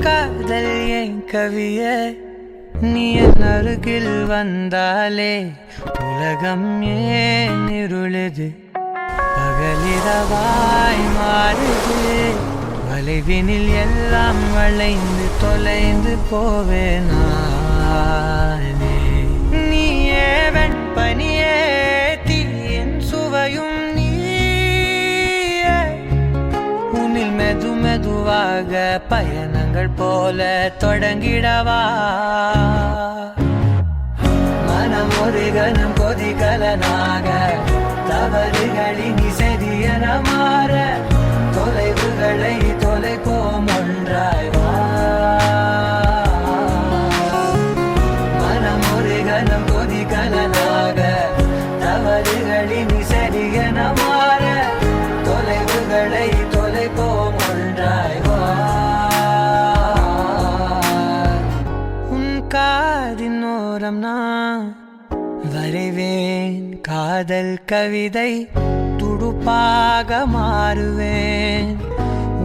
காதல் என் கவியே நீ என் அருகில் வந்தாலே உலகம் ஏன் இருளுது பகலிரவாய் மாறுது வளைவினில் எல்லாம் வளைந்து தொலைந்து போவேனே நீயே வெண்பனியே தீயின் சுவையும் நீயே உன்னில் மெதுவாக பயணங்கள் போல தொடங்கிடவா மனம் ஒரு கணம் கொதிகலனாக தவறுகளின் சரியன மாற தொலைவுகளை தொலைப்போம் ஒன்றாய் வா மனம் ஒரு கணம் கொதிகலனாக தவறுகளின் சரியன மாற தொலைவுகளை தொலைப்போம் ஒன்றாய் வா உன் காதின் ஓரம் நான் வரைவேன் காதல் கவிதை துடுப்பாக மாறுவேன்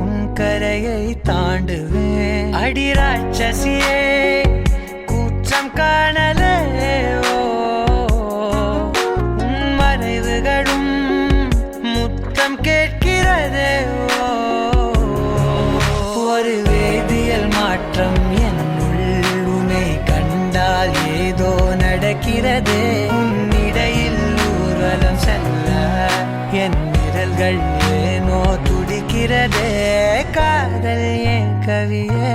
உன் கரையை தாண்டுவேன் அடி ராட்சசியே கூற்றம் காணலே உன் மறைவுகளும் முத்தம் கேட்கிறதே ஒரு வேதியியல் மாற்றம் என்னுள் உன்னை கண்டால் ஏதோ நடக்கிறதே உன்னிடையில் ஊர்வலம் செல்ல என் விரல்கள் ஏனோ துடிக்கிறதே காதல் என் கவியே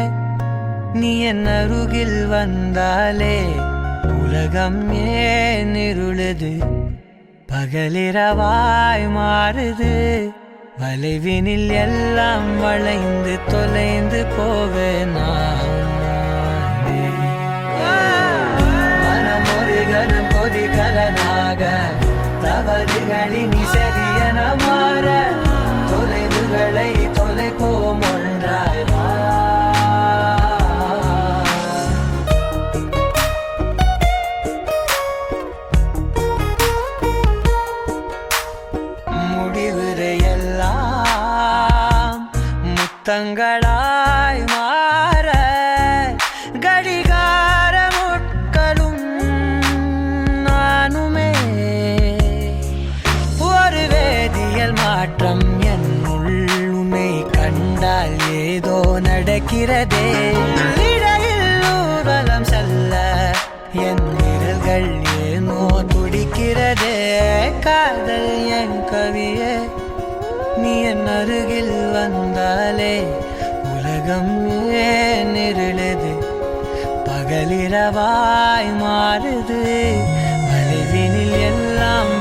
நீ என் அருகில் வந்தாலே உலகம் ஏன் இருளுது பகலிரவாய் மாறுது வளைவினில் எல்லாம் வளைந்து தொலைந்து போவேனா மனம் ஒரு கணம் கொதிகலனாக தவறுகளின் சரியன மாற தொலைவுகளை தொலைப்போம் ஒன்றாய் வா முடிவுரையெல்லாம் முத்தங்களாய் மாற கடிகார முட்களும் நானுமே ஒரு வேதியியல் மாற்றம் என்னுள் உன்னை கண்டால் ஏதோ நடக்கிறதே இடையில் ஊர்வலம் செல்ல என் விரல்கள் ஏனோ துடிக்கிறதே காதல் என் கவியே நீ என் அருகில் வந்தாலே உலகம் ஏன் இருளுது பகலிரவாய் மாறுது வளைவினில் எல்லாம்